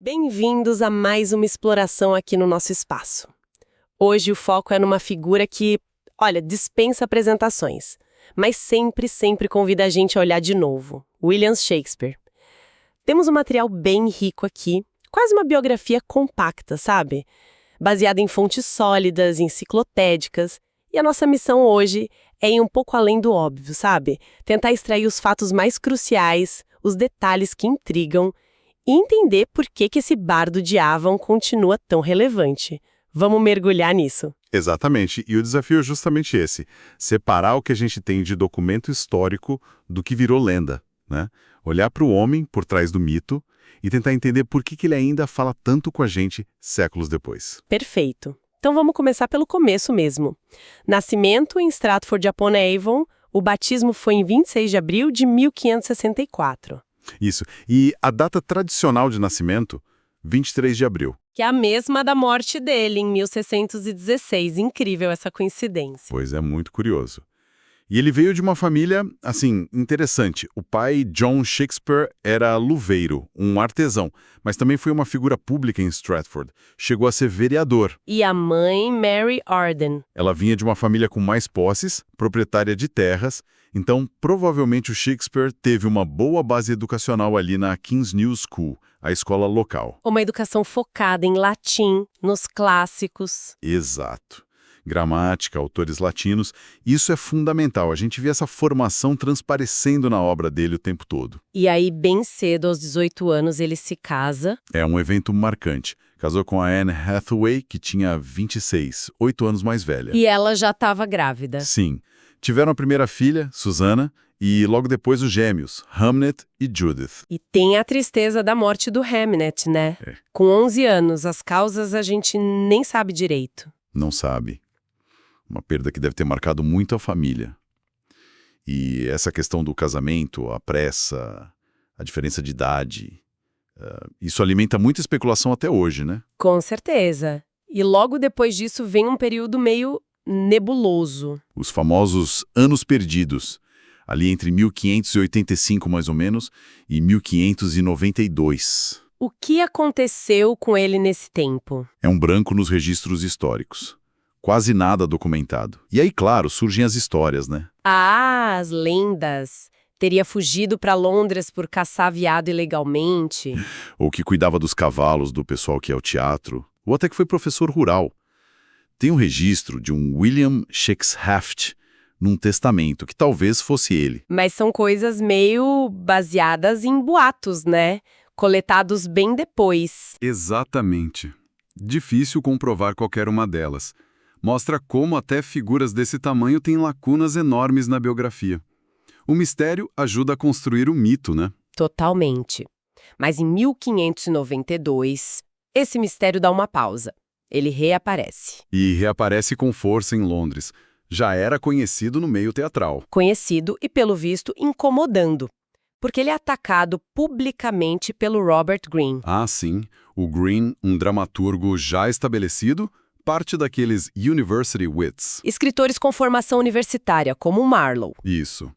Bem-vindos a mais uma exploração aqui no nosso espaço. Hoje o foco é numa figura que, olha, dispensa apresentações, mas sempre convida a gente a olhar de novo, William Shakespeare. Temos um material bem rico aqui, quase uma biografia compacta, sabe? Baseada em fontes sólidas, enciclopédicas, e a nossa missão hoje é ir um pouco além do óbvio, sabe? Tentar extrair os fatos mais cruciais, os detalhes que intrigam, e entender por que esse bardo de Avon continua tão relevante. Vamos mergulhar nisso. Exatamente, e o desafio é justamente esse, separar o que a gente tem de documento histórico do que virou lenda, né? Olhar para o homem por trás do mito e tentar entender por que ele ainda fala tanto com a gente séculos depois. Perfeito. Então vamos começar pelo começo mesmo. Nascimento em Stratford-upon-Avon, o batismo foi em 26 de abril de 1564. Isso, e a data tradicional de nascimento, 23 de abril. Que é a mesma da morte dele, em 1616. Incrível essa coincidência. Pois é, muito curioso. E ele veio de uma família, assim, interessante. O pai, John Shakespeare, era luveiro, um artesão, mas também foi uma figura pública em Stratford. Chegou a ser vereador. E a mãe, Mary Arden. Ela vinha de uma família com mais posses, proprietária de terras, então provavelmente o Shakespeare teve uma boa base educacional ali na King's New School, a escola local. Uma educação focada em latim, nos clássicos. Exato. Gramática, autores latinos, isso é fundamental. A gente vê essa formação transparecendo na obra dele o tempo todo. E aí, bem cedo, aos 18 anos, ele se casa. É um evento marcante. Casou com a Anne Hathaway, que tinha 26, 8 anos mais velha. E ela já estava grávida. Sim. Tiveram a primeira filha, Susana, e logo depois os gêmeos, Hamnet e Judith. E tem a tristeza da morte do Hamnet, né? É. Com 11 anos, as causas a gente nem sabe direito. Não sabe. Uma perda que deve ter marcado muito a família. E essa questão do casamento, a pressa, a diferença de idade, isso alimenta muita especulação até hoje, né? Com certeza. E logo depois disso vem um período meio nebuloso. Os famosos anos perdidos, ali entre 1585 mais ou menos e 1592. O que aconteceu com ele nesse tempo? É um branco nos registros históricos. Quase nada documentado. E aí, claro, surgem as histórias, né? Ah, as lendas. Teria fugido para Londres por caçar veado ilegalmente. Ou que cuidava dos cavalos do pessoal que ia ao teatro. Ou até que foi professor rural. Tem um registro de um William Shakeshaft num testamento, que talvez fosse ele. Mas são coisas meio baseadas em boatos, né? Coletados bem depois. Exatamente. Difícil comprovar qualquer uma delas. Mostra como até figuras desse tamanho têm lacunas enormes na biografia. O mistério ajuda a construir o mito, né? Totalmente. Mas em 1592, esse mistério dá uma pausa. Ele reaparece. E reaparece com força em Londres. Já era conhecido no meio teatral. Conhecido e, pelo visto, incomodando. Porque ele é atacado publicamente pelo Robert Greene. Ah, sim. O Greene, um dramaturgo já estabelecido, parte daqueles University Wits. Escritores com formação universitária, como Marlowe. Isso.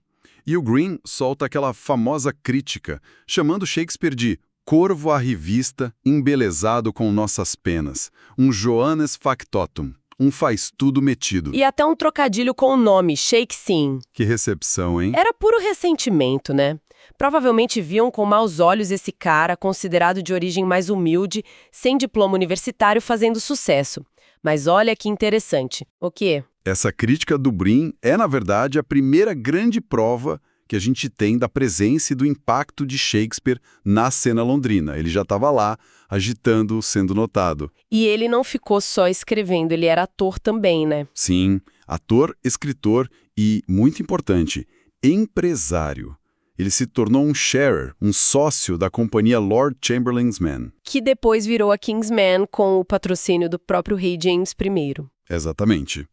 E o Greene solta aquela famosa crítica, chamando Shakespeare de corvo à revista, embelezado com nossas penas, um Johannes Factotum, um faz-tudo metido. E até um trocadilho com o nome, Shakespeare. Que recepção, hein? Era puro ressentimento, né? Provavelmente viam com maus olhos esse cara, considerado de origem mais humilde, sem diploma universitário, fazendo sucesso. Mas olha que interessante. O quê? Essa crítica do Greene é, na verdade, a primeira grande prova que a gente tem da presença e do impacto de Shakespeare na cena londrina. Ele já estava lá, agitando, sendo notado. E ele não ficou só escrevendo, ele era ator também, né? Sim, ator, escritor e, muito importante, empresário. Ele se tornou um sharer, um sócio da companhia Lord Chamberlain's Men. Que depois virou a Kingsman com o patrocínio do próprio rei James I. Exatamente.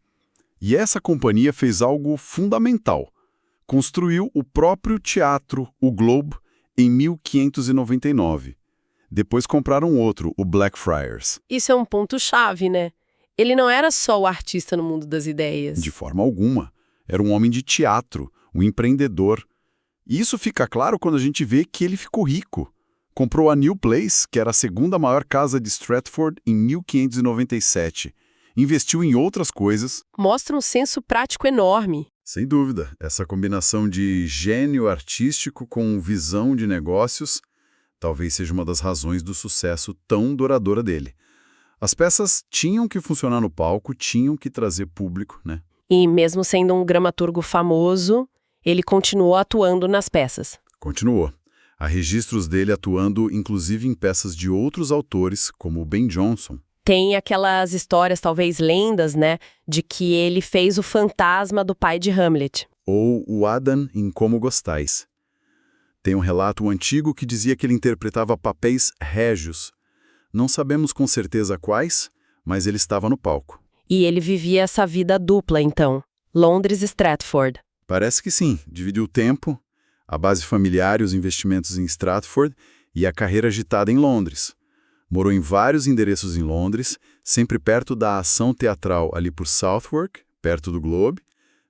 E essa companhia fez algo fundamental. Construiu o próprio teatro, o Globe, em 1599. Depois compraram outro, o Blackfriars. Isso é um ponto-chave, né? Ele não era só o artista no mundo das ideias. De forma alguma. Era um homem de teatro, um empreendedor. E isso fica claro quando a gente vê que ele ficou rico. Comprou a New Place, que era a segunda maior casa de Stratford, em 1597. Investiu em outras coisas. Mostra um senso prático enorme. Sem dúvida, essa combinação de gênio artístico com visão de negócios talvez seja uma das razões do sucesso tão duradouro dele. As peças tinham que funcionar no palco, tinham que trazer público, né? E mesmo sendo um dramaturgo famoso, ele continuou atuando nas peças. Continuou. Há registros dele atuando inclusive em peças de outros autores, como o Ben Jonson. Tem aquelas histórias, talvez lendas, né, de que ele fez o fantasma do pai de Hamlet. Ou o Adam em Como Gostais. Tem um relato antigo que dizia que ele interpretava papéis régios. Não sabemos com certeza quais, mas ele estava no palco. E ele vivia essa vida dupla, então. Londres e Stratford. Parece que sim, dividiu o tempo, a base familiar e os investimentos em Stratford e a carreira agitada em Londres. Morou em vários endereços em Londres, sempre perto da ação teatral ali por Southwark, perto do Globe,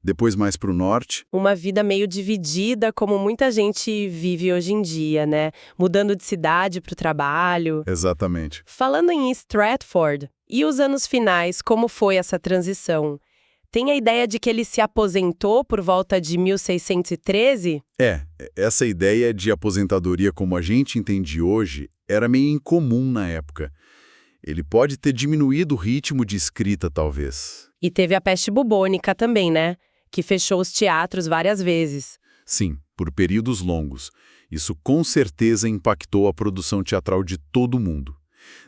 depois mais para o norte. Uma vida meio dividida, como muita gente vive hoje em dia, né? Mudando de cidade para o trabalho. Exatamente. Falando em Stratford, e os anos finais, como foi essa transição? Tem a ideia de que ele se aposentou por volta de 1613? Essa ideia de aposentadoria como a gente entende hoje era meio incomum na época. Ele pode ter diminuído o ritmo de escrita, talvez. E teve a peste bubônica também, né? Que fechou os teatros várias vezes. Sim, por períodos longos. Isso com certeza impactou a produção teatral de todo mundo.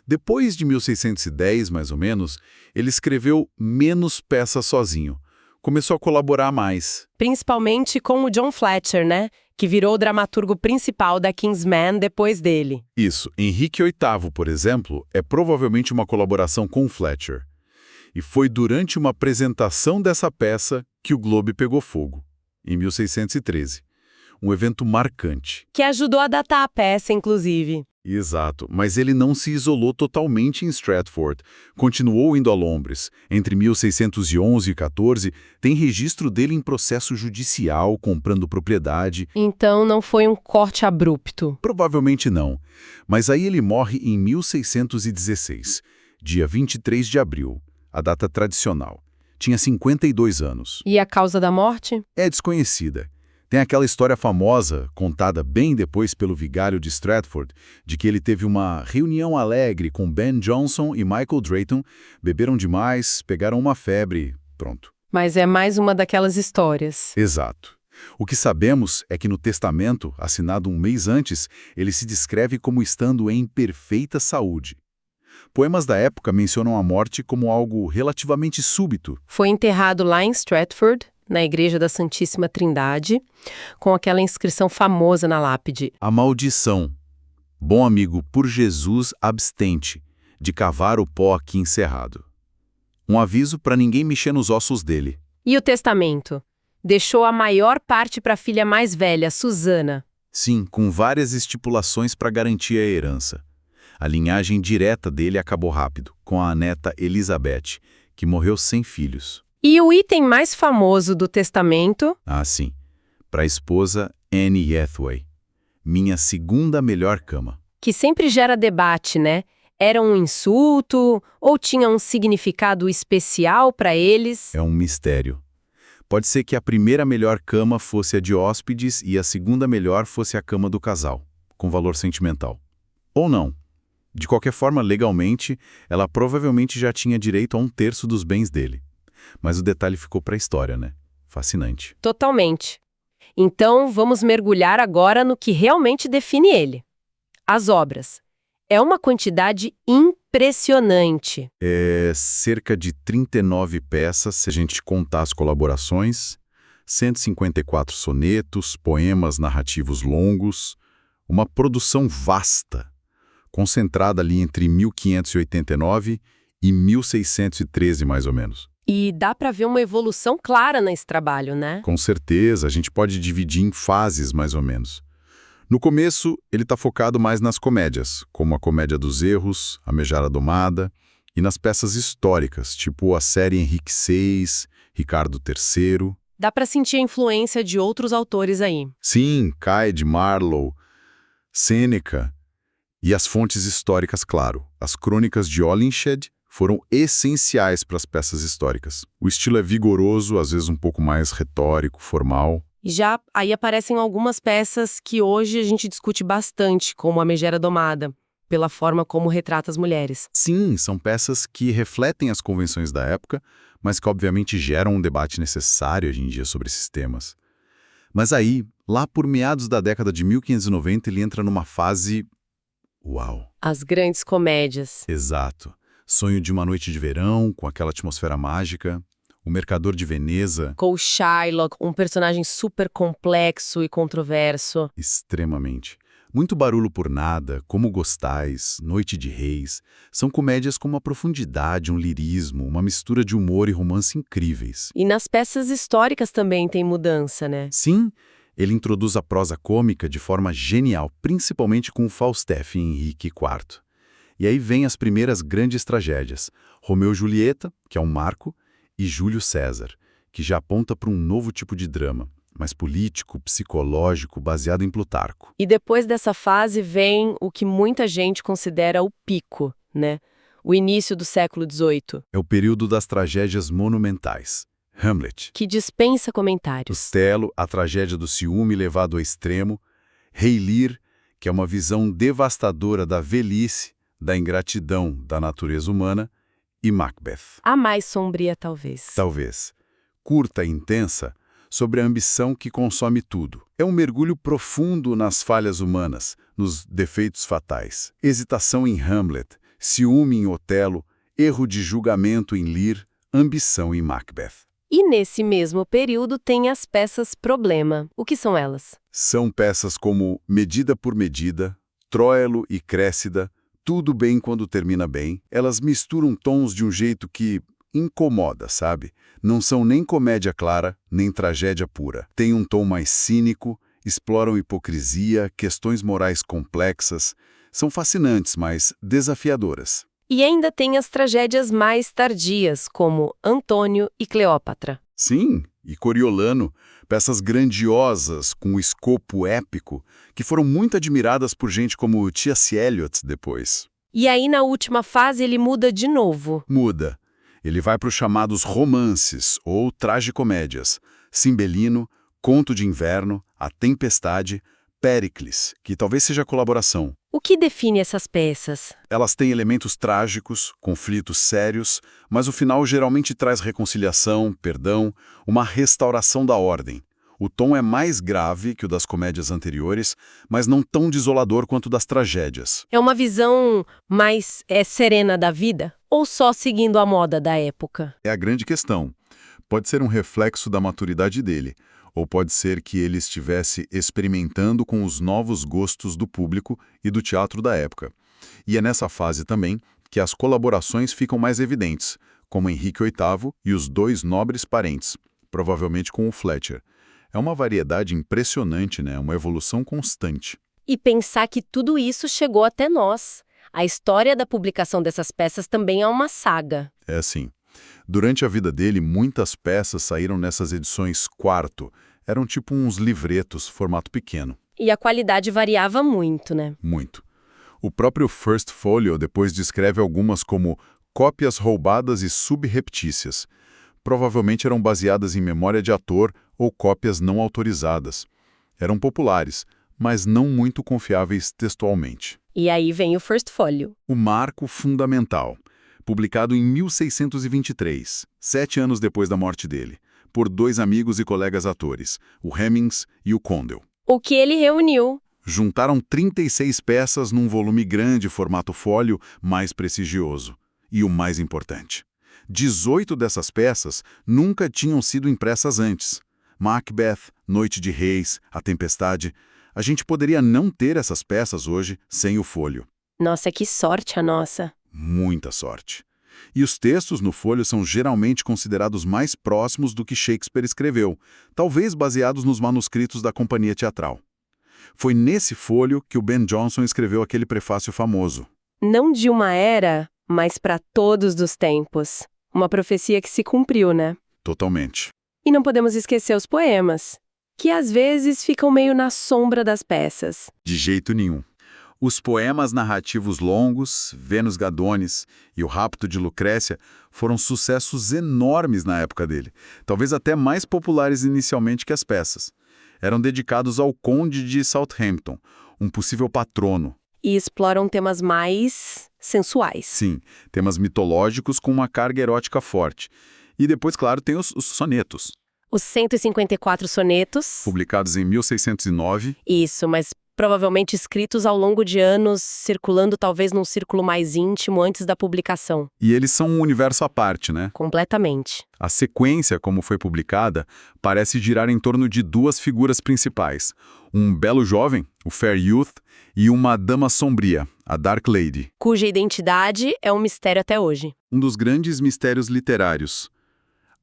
Depois de 1610, mais ou menos, ele escreveu menos peças sozinho. Começou a colaborar mais. Principalmente com o John Fletcher, né? Que virou o dramaturgo principal da Kingsman depois dele. Isso. Henrique VIII, por exemplo, é provavelmente uma colaboração com Fletcher. E foi durante uma apresentação dessa peça que o Globe pegou fogo, em 1613. Um evento marcante. Que ajudou a datar a peça, inclusive. Exato, mas ele não se isolou totalmente em Stratford. Continuou indo a Londres. Entre 1611 e 14, tem registro dele em processo judicial, comprando propriedade. Então não foi um corte abrupto. Provavelmente não. Mas aí ele morre em 1616, dia 23 de abril, a data tradicional. Tinha 52 anos. E a causa da morte? É desconhecida. Tem aquela história famosa, contada bem depois pelo vigário de Stratford, de que ele teve uma reunião alegre com Ben Jonson e Michael Drayton, beberam demais, pegaram uma febre, pronto. Mas é mais uma daquelas histórias. Exato. O que sabemos é que no testamento, assinado um mês antes, ele se descreve como estando em perfeita saúde. Poemas da época mencionam a morte como algo relativamente súbito. Foi enterrado lá em Stratford, na Igreja da Santíssima Trindade, com aquela inscrição famosa na lápide. A maldição. Bom amigo, por Jesus, abstente de cavar o pó aqui encerrado. Um aviso para ninguém mexer nos ossos dele. E o testamento? Deixou a maior parte para a filha mais velha, Susana. Sim, com várias estipulações para garantir a herança. A linhagem direta dele acabou rápido, com a neta Elizabeth, que morreu sem filhos. E o item mais famoso do testamento? Ah, sim. Para a esposa Anne Hathaway. Minha segunda melhor cama. Que sempre gera debate, né? Era um insulto ou tinha um significado especial para eles? É um mistério. Pode ser que a primeira melhor cama fosse a de hóspedes e a segunda melhor fosse a cama do casal, com valor sentimental. Ou não. De qualquer forma, legalmente, ela provavelmente já tinha direito a 1/3 dos bens dele. Mas o detalhe ficou para a história, né? Fascinante. Totalmente. Então, vamos mergulhar agora no que realmente define ele. As obras. É uma quantidade impressionante. É cerca de 39 peças, se a gente contar as colaborações, 154 sonetos, poemas narrativos longos, uma produção vasta, concentrada ali entre 1589 e 1613, mais ou menos. E dá para ver uma evolução clara nesse trabalho, né? Com certeza, a gente pode dividir em fases, mais ou menos. No começo, ele está focado mais nas comédias, como a Comédia dos Erros, A Megera Domada, e nas peças históricas, tipo a série Henrique VI, Ricardo III. Dá para sentir a influência de outros autores aí. Sim, Caed, Marlowe, Sêneca. E as fontes históricas, claro. As crônicas de Holinshed foram essenciais para as peças históricas. O estilo é vigoroso, às vezes um pouco mais retórico, formal. E já aí aparecem algumas peças que hoje a gente discute bastante, como a Megera Domada, pela forma como retrata as mulheres. Sim, são peças que refletem as convenções da época, mas que obviamente geram um debate necessário hoje em dia sobre esses temas. Mas aí, lá por meados da década de 1590, ele entra numa fase... Uau! As grandes comédias. Exato. Sonho de uma noite de verão, com aquela atmosfera mágica. O Mercador de Veneza. Com o Shylock, um personagem super complexo e controverso. Extremamente. Muito barulho por nada, Como Gostais, Noite de Reis. São comédias com uma profundidade, um lirismo, uma mistura de humor e romance incríveis. E nas peças históricas também tem mudança, né? Sim, ele introduz a prosa cômica de forma genial, principalmente com o Falstaff em Henrique IV. E aí vem as primeiras grandes tragédias. Romeu e Julieta, que é um marco, e Júlio César, que já aponta para um novo tipo de drama, mais político, psicológico, baseado em Plutarco. E depois dessa fase vem o que muita gente considera o pico, né? O início do século XVIII. É o período das tragédias monumentais. Hamlet. Que dispensa comentários. Otelo, a tragédia do ciúme levado ao extremo. Rei Lear, que é uma visão devastadora da velhice, da ingratidão da natureza humana. E Macbeth. A mais sombria, talvez. Talvez. Curta e intensa, sobre a ambição que consome tudo. É um mergulho profundo nas falhas humanas, nos defeitos fatais. Hesitação em Hamlet, ciúme em Otelo, erro de julgamento em Lear, ambição em Macbeth. E nesse mesmo período tem as peças problema. O que são elas? São peças como Medida por Medida, Tróilo e Créssida, Tudo Bem Quando Termina Bem. Elas misturam tons de um jeito que incomoda, sabe? Não são nem comédia clara, nem tragédia pura. Tem um tom mais cínico, exploram hipocrisia, questões morais complexas. São fascinantes, mas desafiadoras. E ainda tem as tragédias mais tardias, como Antônio e Cleópatra. Sim, e Coriolano, peças grandiosas, com um escopo épico, que foram muito admiradas por gente como T.S. Eliot depois. E aí, na última fase, ele muda de novo. Muda. Ele vai para os chamados romances, ou tragicomédias. Cimbalino, Conto de Inverno, A Tempestade, Péricles, que talvez seja colaboração. O que define essas peças? Elas têm elementos trágicos, conflitos sérios, mas o final geralmente traz reconciliação, perdão, uma restauração da ordem. O tom é mais grave que o das comédias anteriores, mas não tão desolador quanto das tragédias. É uma visão mais serena da vida? Ou só seguindo a moda da época? É a grande questão. Pode ser um reflexo da maturidade dele, ou pode ser que ele estivesse experimentando com os novos gostos do público e do teatro da época. E é nessa fase também que as colaborações ficam mais evidentes, como Henrique VIII e os dois nobres parentes, provavelmente com o Fletcher. É uma variedade impressionante, né? Uma evolução constante. E pensar que tudo isso chegou até nós. A história da publicação dessas peças também é uma saga. É assim. Durante a vida dele, muitas peças saíram nessas edições quarto. Eram tipo uns livretos, formato pequeno. E a qualidade variava muito, né? Muito. O próprio First Folio depois descreve algumas como cópias roubadas e subreptícias. Provavelmente eram baseadas em memória de ator ou cópias não autorizadas. Eram populares, mas não muito confiáveis textualmente. E aí vem o First Folio. O marco fundamental, publicado em 1623, 7 anos depois da morte dele, por dois amigos e colegas atores, o Hemmings e o Condell. O que ele reuniu? Juntaram 36 peças num volume grande, formato fólio, mais prestigioso. E o mais importante, 18 dessas peças nunca tinham sido impressas antes. Macbeth, Noite de Reis, A Tempestade. A gente poderia não ter essas peças hoje sem o folho. Nossa, que sorte a nossa. Muita sorte. E os textos no folho são geralmente considerados mais próximos do que Shakespeare escreveu, talvez baseados nos manuscritos da companhia teatral. Foi nesse folho que o Ben Jonson escreveu aquele prefácio famoso. Não de uma era, mas para todos os tempos. Uma profecia que se cumpriu, né? Totalmente. E não podemos esquecer os poemas, que às vezes ficam meio na sombra das peças. De jeito nenhum. Os poemas narrativos longos, Vênus Gadonis e O Rapto de Lucrécia, foram sucessos enormes na época dele, talvez até mais populares inicialmente que as peças. Eram dedicados ao Conde de Southampton, um possível patrono. E exploram temas mais sensuais. Sim, temas mitológicos com uma carga erótica forte. E depois, claro, tem os sonetos, Os 154 sonetos. publicados em 1609. Isso, mas provavelmente escritos ao longo de anos, circulando talvez num círculo mais íntimo antes da publicação. E eles são um universo à parte, né? Completamente. A sequência, como foi publicada, parece girar em torno de duas figuras principais. Um belo jovem, o Fair Youth, e uma dama sombria, a Dark Lady. Cuja identidade é um mistério até hoje. Um dos grandes mistérios literários.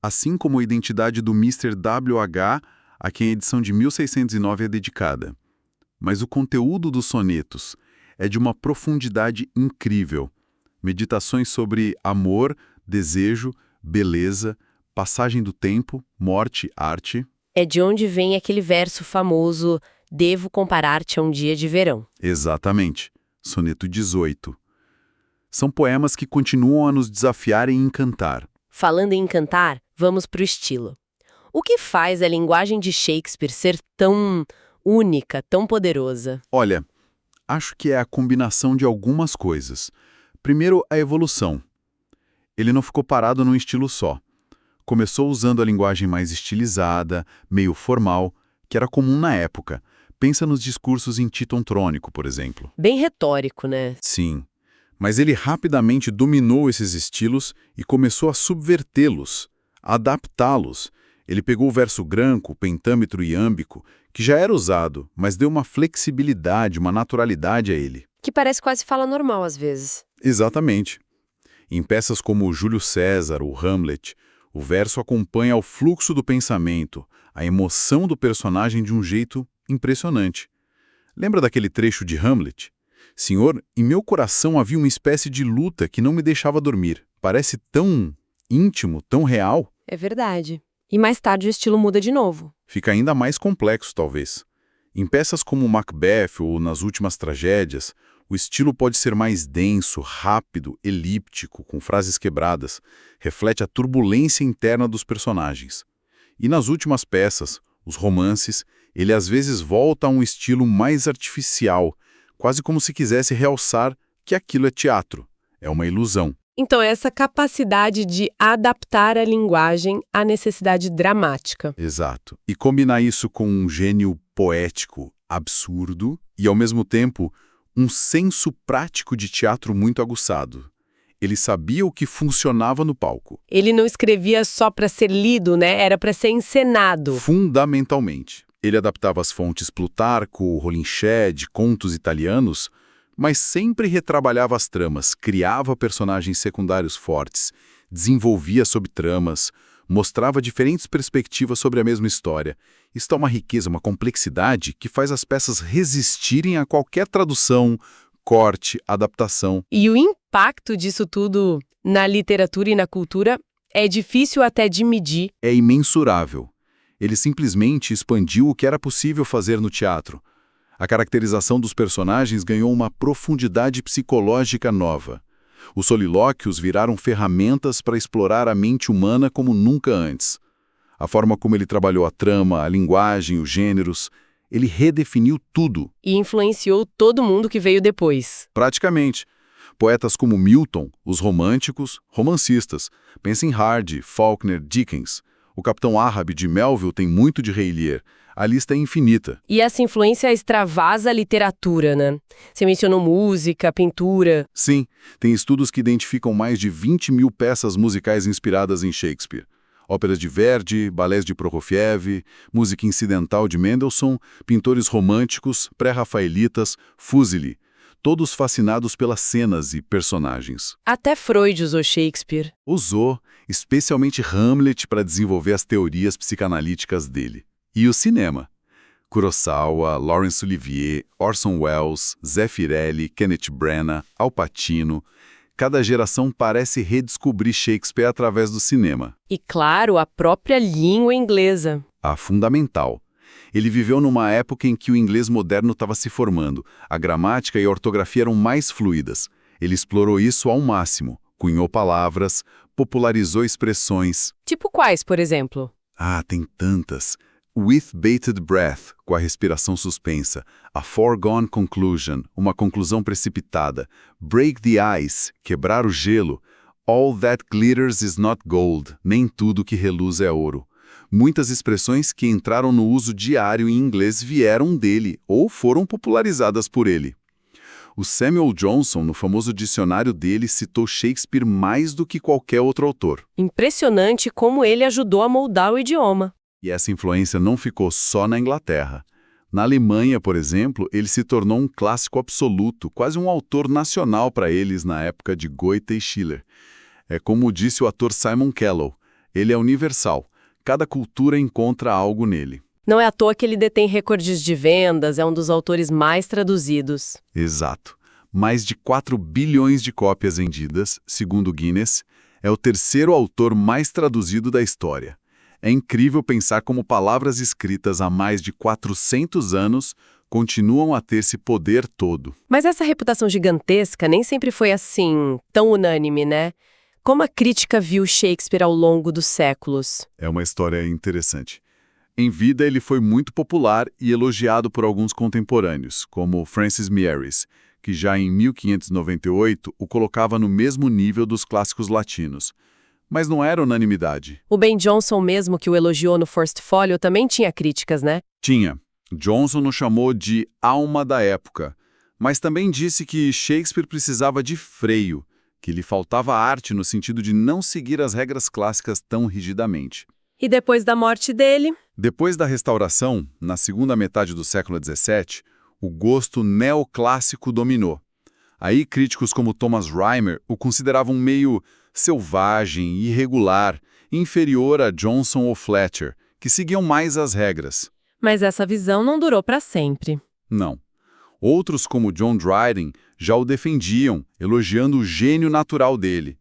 Assim como a identidade do Mr. W.H., a quem a edição de 1609 é dedicada. Mas o conteúdo dos sonetos é de uma profundidade incrível. Meditações sobre amor, desejo, beleza, passagem do tempo, morte, arte. É de onde vem aquele verso famoso: "Devo comparar-te a um dia de verão". Exatamente. Soneto 18. São poemas que continuam a nos desafiar e encantar. Falando em encantar, vamos pro estilo. O que faz a linguagem de Shakespeare ser tão única, tão poderosa? Olha, acho que é a combinação de algumas coisas. Primeiro, a evolução. Ele não ficou parado num estilo só. Começou usando a linguagem mais estilizada, meio formal, que era comum na época. Pensa nos discursos em Titon Trônico, por exemplo. Bem retórico, né? Sim, mas ele rapidamente dominou esses estilos e começou a subvertê-los, a adaptá-los. Ele pegou o verso granco, pentâmetro e âmbico, que já era usado, mas deu uma flexibilidade, uma naturalidade a ele. Que parece quase fala normal às vezes. Exatamente. Em peças como o Júlio César, o Hamlet, o verso acompanha o fluxo do pensamento, a emoção do personagem de um jeito impressionante. Lembra daquele trecho de Hamlet? Senhor, em meu coração havia uma espécie de luta que não me deixava dormir. Parece tão íntimo, tão real. É verdade. E mais tarde o estilo muda de novo. Fica ainda mais complexo, talvez. Em peças como Macbeth ou nas últimas tragédias, o estilo pode ser mais denso, rápido, elíptico, com frases quebradas. Reflete a turbulência interna dos personagens. E nas últimas peças, os romances, ele às vezes volta a um estilo mais artificial, quase como se quisesse realçar que aquilo é teatro. É uma ilusão. Então, essa capacidade de adaptar a linguagem à necessidade dramática. Exato. E combinar isso com um gênio poético, absurdo, e ao mesmo tempo um senso prático de teatro muito aguçado. Ele sabia o que funcionava no palco. Ele não escrevia só para ser lido, né? Era para ser encenado. Fundamentalmente. Ele adaptava as fontes Plutarco, Holinshed, contos italianos, mas sempre retrabalhava as tramas, criava personagens secundários fortes, desenvolvia subtramas, mostrava diferentes perspectivas sobre a mesma história. Isso dá uma riqueza, uma complexidade que faz as peças resistirem a qualquer tradução, corte, adaptação. E o impacto disso tudo na literatura e na cultura é difícil até de medir. É imensurável. Ele simplesmente expandiu o que era possível fazer no teatro. A caracterização dos personagens ganhou uma profundidade psicológica nova. Os solilóquios viraram ferramentas para explorar a mente humana como nunca antes. A forma como ele trabalhou a trama, a linguagem, os gêneros, ele redefiniu tudo. E influenciou todo mundo que veio depois. Praticamente. Poetas como Milton, os românticos, romancistas. Pensa em Hardy, Faulkner, Dickens. O Capitão Árabe de Melville tem muito de Rei Lear. A lista é infinita. E essa influência extravasa a literatura, né? Você mencionou música, pintura. Sim, tem estudos que identificam mais de 20 mil peças musicais inspiradas em Shakespeare. Óperas de Verdi, balés de Prokofiev, música incidental de Mendelssohn, pintores românticos, pré-rafaelitas, Fuseli. Todos fascinados pelas cenas e personagens. Até Freud usou Shakespeare. Usou, especialmente Hamlet, para desenvolver as teorias psicanalíticas dele. E o cinema. Kurosawa, Laurence Olivier, Orson Welles, Zé Firelli, Kenneth Branagh, Al Pacino. Cada geração parece redescobrir Shakespeare através do cinema. E, claro, a própria língua inglesa. A fundamental. Ele viveu numa época em que o inglês moderno estava se formando, a gramática e a ortografia eram mais fluídas. Ele explorou isso ao máximo, cunhou palavras, popularizou expressões. Tipo quais, por exemplo? Ah, tem tantas. With bated breath, com a respiração suspensa. A foregone conclusion, uma conclusão precipitada. Break the ice, quebrar o gelo. All that glitters is not gold, nem tudo que reluz é ouro. Muitas expressões que entraram no uso diário em inglês vieram dele ou foram popularizadas por ele. O Samuel Johnson, no famoso dicionário dele, citou Shakespeare mais do que qualquer outro autor. Impressionante como ele ajudou a moldar o idioma. E essa influência não ficou só na Inglaterra. Na Alemanha, por exemplo, ele se tornou um clássico absoluto, quase um autor nacional para eles na época de Goethe e Schiller. É como disse o ator Simon Callow, ele é universal, cada cultura encontra algo nele. Não é à toa que ele detém recordes de vendas, é um dos autores mais traduzidos. Exato. Mais de 4 bilhões de cópias vendidas, segundo o Guinness, é o terceiro autor mais traduzido da história. É incrível pensar como palavras escritas há mais de 400 anos continuam a ter esse poder todo. Mas essa reputação gigantesca nem sempre foi assim, tão unânime, né? Como a crítica viu Shakespeare ao longo dos séculos? É uma história interessante. Em vida, ele foi muito popular e elogiado por alguns contemporâneos, como Francis Meres, que já em 1598 o colocava no mesmo nível dos clássicos latinos. Mas não era unanimidade. O Ben Jonson mesmo, que o elogiou no First Folio, também tinha críticas, né? Tinha. Johnson o chamou de alma da época, mas também disse que Shakespeare precisava de freio, que lhe faltava arte no sentido de não seguir as regras clássicas tão rigidamente. E depois da morte dele? Depois da Restauração, na segunda metade do século XVII, o gosto neoclássico dominou. Aí críticos como Thomas Rhymer o consideravam meio selvagem, irregular, inferior a Johnson ou Fletcher, que seguiam mais as regras. Mas essa visão não durou para sempre. Não. Outros, como John Dryden, já o defendiam, elogiando o gênio natural dele.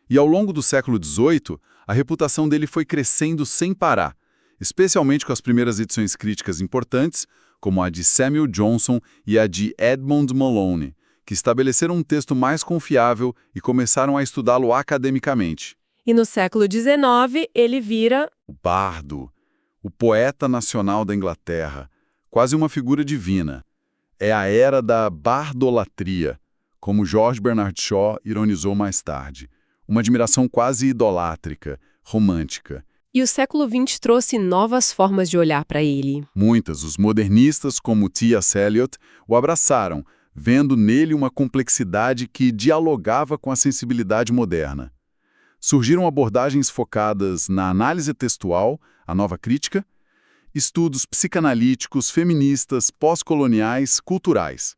E ao longo do século XVIII, a reputação dele foi crescendo sem parar, especialmente com as primeiras edições críticas importantes, como a de Samuel Johnson e a de Edmund Malone, que estabeleceram um texto mais confiável e começaram a estudá-lo academicamente. E no século XIX, ele vira O bardo, o poeta nacional da Inglaterra, quase uma figura divina. É a era da bardolatria, como George Bernard Shaw ironizou mais tarde. Uma admiração quase idolátrica, romântica. E o século XX trouxe novas formas de olhar para ele. Muitas, os modernistas como T.S. Eliot, o abraçaram, vendo nele uma complexidade que dialogava com a sensibilidade moderna. Surgiram abordagens focadas na análise textual, a nova crítica, estudos psicanalíticos, feministas, pós-coloniais, culturais.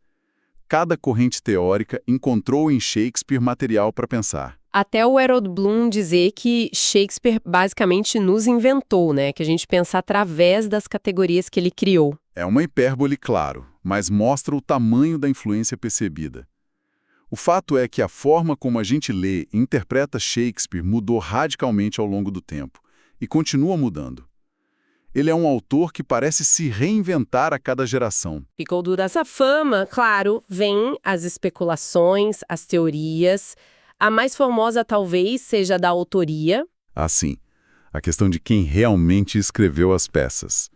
Cada corrente teórica encontrou em Shakespeare material para pensar. Até o Harold Bloom dizer que Shakespeare basicamente nos inventou, né? Que a gente pensa através das categorias que ele criou. É uma hipérbole, claro, mas mostra o tamanho da influência percebida. O fato é que a forma como a gente lê e interpreta Shakespeare mudou radicalmente ao longo do tempo, e continua mudando. Ele é um autor que parece se reinventar a cada geração. Ficou dura essa fama, claro, vem as especulações, as teorias. A mais famosa talvez seja a da autoria. Assim, a questão de quem realmente escreveu as peças.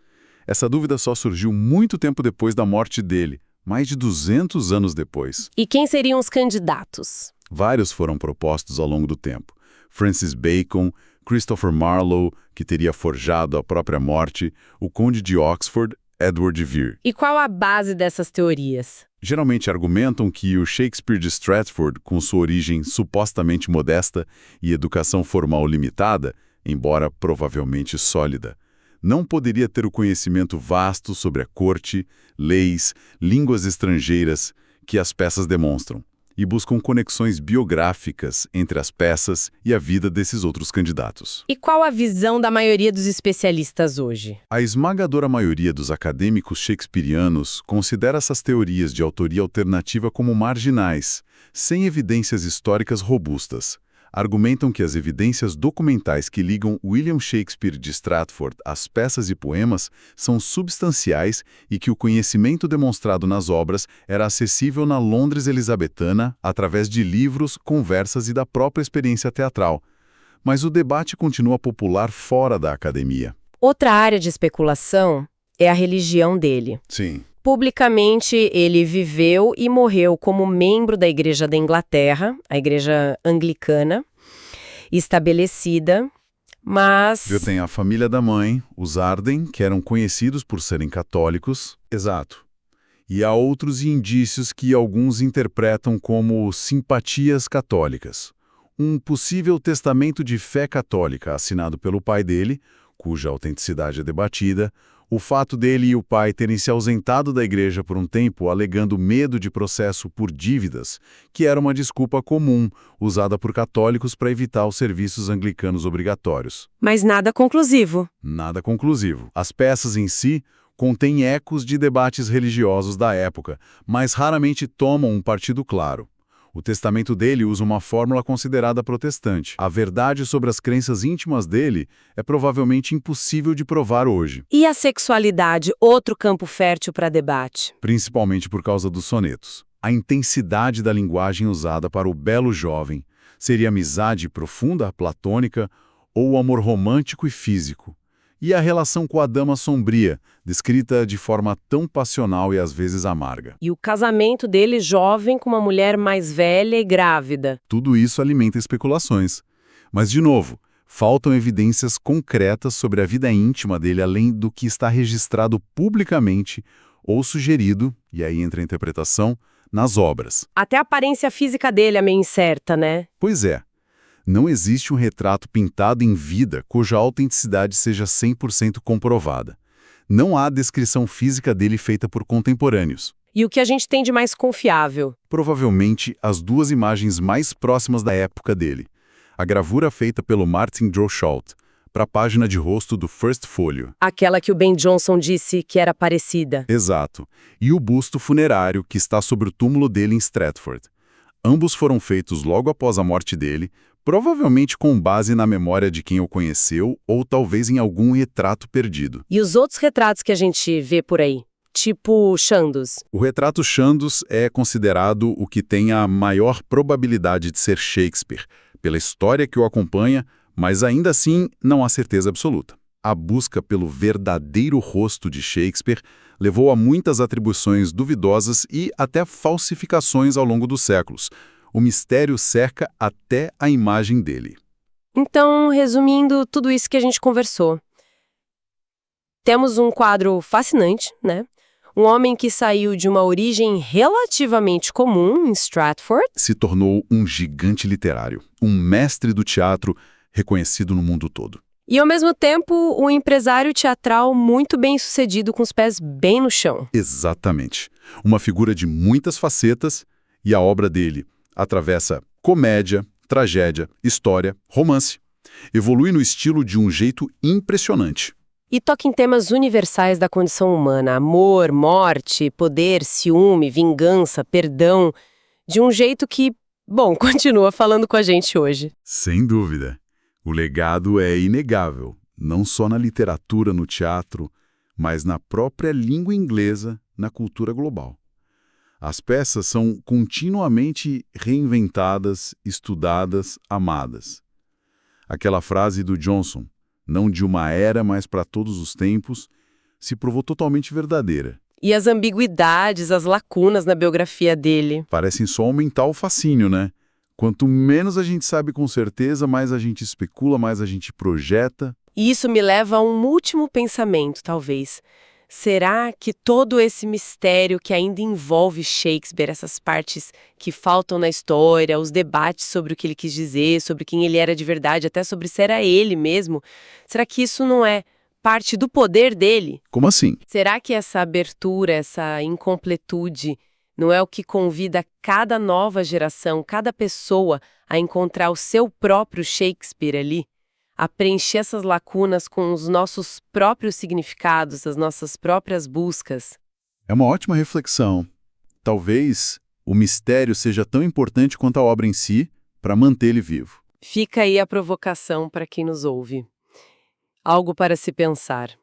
Essa dúvida só surgiu muito tempo depois da morte dele, mais de 200 anos depois. E quem seriam os candidatos? Vários foram propostos ao longo do tempo. Francis Bacon, Christopher Marlowe, que teria forjado a própria morte, o Conde de Oxford, Edward de Vere. E qual a base dessas teorias? Geralmente argumentam que o Shakespeare de Stratford, com sua origem supostamente modesta e educação formal limitada, embora provavelmente sólida, não poderia ter o conhecimento vasto sobre a corte, leis, línguas estrangeiras que as peças demonstram, e buscam conexões biográficas entre as peças e a vida desses outros candidatos. E qual a visão da maioria dos especialistas hoje? A esmagadora maioria dos acadêmicos shakespearianos considera essas teorias de autoria alternativa como marginais, sem evidências históricas robustas. argumentam que as evidências documentais que ligam William Shakespeare de Stratford às peças e poemas são substanciais e que o conhecimento demonstrado nas obras era acessível na Londres elisabetana através de livros, conversas e da própria experiência teatral. Mas o debate continua popular fora da academia. Outra área de especulação é a religião dele. Sim. Publicamente, ele viveu e morreu como membro da Igreja da Inglaterra, a Igreja Anglicana, estabelecida, mas... Eu tenho a família da mãe, os Arden, que eram conhecidos por serem católicos. Exato. E há outros indícios que alguns interpretam como simpatias católicas. Um possível testamento de fé católica assinado pelo pai dele, cuja autenticidade é debatida, o fato dele e o pai terem se ausentado da igreja por um tempo alegando medo de processo por dívidas, que era uma desculpa comum usada por católicos para evitar os serviços anglicanos obrigatórios. Mas nada conclusivo. Nada conclusivo. As peças em si contêm ecos de debates religiosos da época, mas raramente tomam um partido claro. O testamento dele usa uma fórmula considerada protestante. A verdade sobre as crenças íntimas dele é provavelmente impossível de provar hoje. E a sexualidade, outro campo fértil para debate? Principalmente por causa dos sonetos. A intensidade da linguagem usada para o belo jovem seria amizade profunda, platônica, ou amor romântico e físico. E a relação com a dama sombria, descrita de forma tão passional e às vezes amarga. E o casamento dele jovem com uma mulher mais velha e grávida. Tudo isso alimenta especulações. Mas, de novo, faltam evidências concretas sobre a vida íntima dele além do que está registrado publicamente ou sugerido, e aí entra a interpretação, nas obras. Até a aparência física dele é meio incerta, né? Pois é. Não existe um retrato pintado em vida cuja autenticidade seja 100% comprovada. Não há descrição física dele feita por contemporâneos. E o que a gente tem de mais confiável? Provavelmente as duas imagens mais próximas da época dele. A gravura feita pelo Martin Droeshout para a página de rosto do First Folio. Aquela que o Ben Jonson disse que era parecida. Exato. E o busto funerário que está sobre o túmulo dele em Stratford. Ambos foram feitos logo após a morte dele, provavelmente com base na memória de quem o conheceu ou talvez em algum retrato perdido. E os outros retratos que a gente vê por aí? Tipo Chandos. O retrato Chandos é considerado o que tem a maior probabilidade de ser Shakespeare, pela história que o acompanha, mas ainda assim não há certeza absoluta. A busca pelo verdadeiro rosto de Shakespeare levou a muitas atribuições duvidosas e até falsificações ao longo dos séculos. O mistério cerca até a imagem dele. Então, resumindo tudo isso que a gente conversou, temos um quadro fascinante, né? Um homem que saiu de uma origem relativamente comum em Stratford. Se tornou um gigante literário, um mestre do teatro reconhecido no mundo todo. E, ao mesmo tempo, um empresário teatral muito bem-sucedido com os pés bem no chão. Exatamente. Uma figura de muitas facetas e a obra dele atravessa comédia, tragédia, história, romance. Evolui no estilo de um jeito impressionante. E toca em temas universais da condição humana, amor, morte, poder, ciúme, vingança, perdão, de um jeito que, bom, continua falando com a gente hoje. Sem dúvida. O legado é inegável, não só na literatura, no teatro, mas na própria língua inglesa, na cultura global. As peças são continuamente reinventadas, estudadas, amadas. Aquela frase do Jonson, não de uma era, mas para todos os tempos, se provou totalmente verdadeira. E as ambiguidades, as lacunas na biografia dele. Parecem só aumentar o fascínio, né? Quanto menos a gente sabe com certeza, mais a gente especula, mais a gente projeta. E isso me leva a um último pensamento, talvez. Será que todo esse mistério que ainda envolve Shakespeare, essas partes que faltam na história, os debates sobre o que ele quis dizer, sobre quem ele era de verdade, até sobre se era ele mesmo, será que isso não é parte do poder dele? Como assim? Será que essa abertura, essa incompletude, não é o que convida cada nova geração, cada pessoa a encontrar o seu próprio Shakespeare ali? A preencher essas lacunas com os nossos próprios significados, as nossas próprias buscas? É uma ótima reflexão. Talvez o mistério seja tão importante quanto a obra em si para mantê-lo vivo. Fica aí a provocação para quem nos ouve. Algo para se pensar.